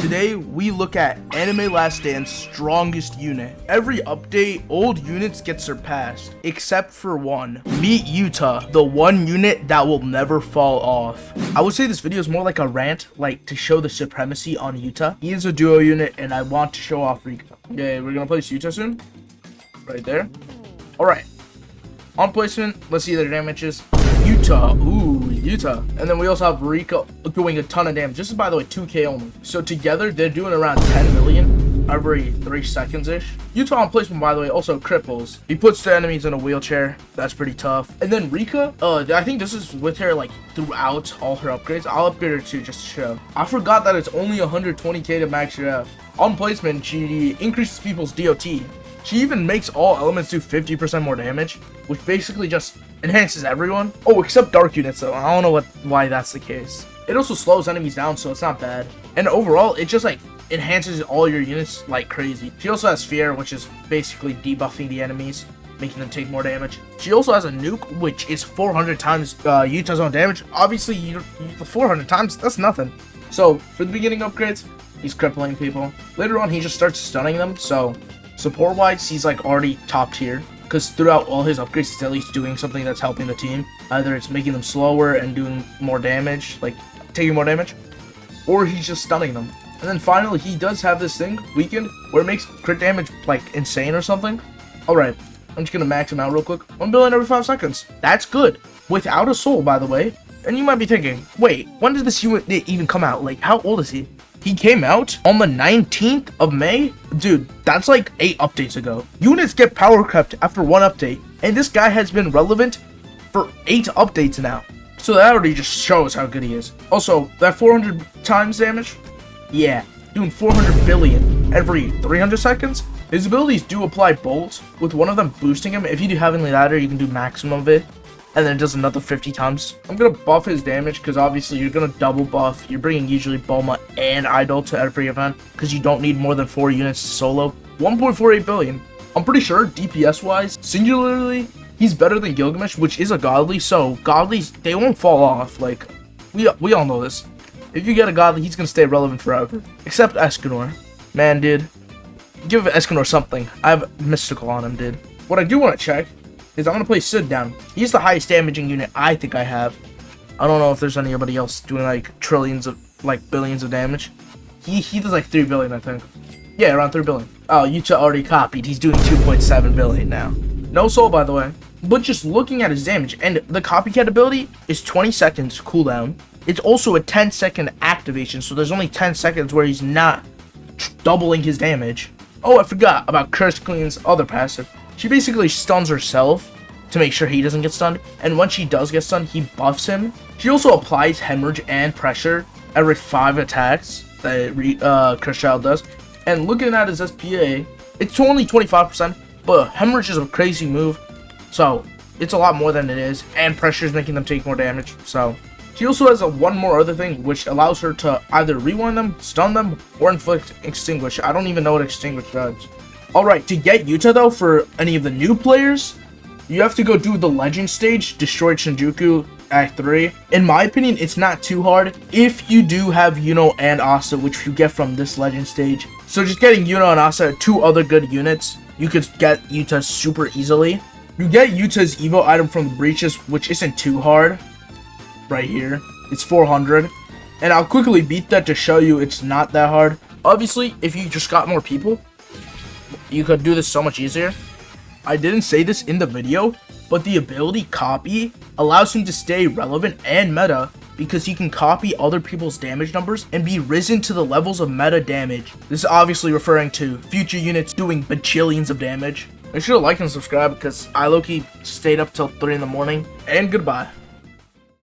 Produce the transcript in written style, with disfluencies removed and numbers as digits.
Today, we look at Anime Last Stand's strongest unit. Every update, old units get surpassed, except for one. Meet Yuta, the one unit that will never fall off. I would say this video is more like a rant, like to show the supremacy on Yuta. He is a duo unit, and I want to show off Rika. Okay, we're gonna place Yuta soon. Right there. Alright. On placement, let's see their damages. Yuta, ooh, Yuta. And then we also have Rika doing a ton of damage. This is, by the way, 2k only. So together, they're doing around 10 million every 3 seconds-ish. Yuta on placement, by the way, also cripples. He puts the enemies in a wheelchair. That's pretty tough. And then Rika, I think this is with her, like, throughout all her upgrades. I'll upgrade her too, just to show. I forgot that it's only 120k to max her out. On placement, she increases people's DOT. She even makes all elements do 50% more damage, which basically just enhances everyone. Oh, except dark units though. I don't know why that's the case. It also slows enemies down, so it's not bad. And overall, it just like enhances all your units like crazy. She also has Fear, which is basically debuffing the enemies, making them take more damage. She also has a nuke, which is 400 times Yuta's own damage. Obviously, the 400 times, that's nothing. So, for the beginning upgrades, he's crippling people. Later on, he just starts stunning them, so support-wise, he's like already top tier. Because throughout all his upgrades, he's at least doing something that's helping the team. Either it's making them slower and doing more damage, like taking more damage, or he's just stunning them. And then finally, he does have this thing, Weakened, where it makes crit damage like insane or something. Alright, I'm just gonna max him out real quick. 1 billion every 5 seconds. That's good. Without a soul, by the way. And you might be thinking, wait, when did this unit even come out? Like, how old is he? He came out on the 19th of May? Dude, that's like 8 updates ago. Units get power crept after 1 update, and this guy has been relevant for 8 updates now. So that already just shows how good he is. Also, that 400 times damage? Yeah, doing 400 billion every 300 seconds. His abilities do apply bolts, with one of them boosting him. If you do Heavenly Ladder, you can do maximum of it. And then it does another 50 times. I'm gonna buff his damage because obviously you're gonna double buff. You're bringing usually Bulma and Idol to every event because you don't need more than 4 units to solo. 1.48 billion. I'm pretty sure DPS wise, singularly, he's better than Gilgamesh, which is a godly. So godlies, they won't fall off. Like we all know this. If you get a godly, he's gonna stay relevant forever. Except Escanor. Man, dude, give Escanor something. I have mystical on him, dude. What I do want to check is I'm going to play Sid down. He's the highest damaging unit I think I have. I don't know if there's anybody else doing like trillions of, like billions of damage. He does like 3 billion, I think. Yeah, around 3 billion. Oh, Yuta already copied. He's doing 2.7 billion now. No soul, by the way. But just looking at his damage, and the copycat ability is 20 seconds cooldown. It's also a 10-second activation, so there's only 10 seconds where he's not doubling his damage. Oh, I forgot about Curse Queen's other passive. She basically stuns herself to make sure he doesn't get stunned, and when she does get stunned, he buffs him. She also applies Hemorrhage and Pressure every 5 attacks that Curse Child does. And looking at his SPA, it's only 25%, but Hemorrhage is a crazy move, so it's a lot more than it is, and Pressure is making them take more damage, so. She also has one more other thing, which allows her to either rewind them, stun them, or inflict Extinguish. I don't even know what Extinguish does. Alright, to get Yuta though, for any of the new players, you have to go do the Legend stage, Destroy Shinjuku, Act 3. In my opinion, it's not too hard if you do have Yuno and Asa, which you get from this Legend stage. So just getting Yuno and Asa, 2 other good units, you could get Yuta super easily. You get Yuta's Evo item from the Breaches, which isn't too hard. Right here, it's 400. And I'll quickly beat that to show you it's not that hard. Obviously, if you just got more people, you could do this so much easier. I didn't say this in the video, but the ability Copy allows him to stay relevant and meta because he can copy other people's damage numbers and be risen to the levels of meta damage. This is obviously referring to future units doing bajillions of damage. Make sure to like and subscribe because I low-key stayed up till 3 in the morning. And goodbye.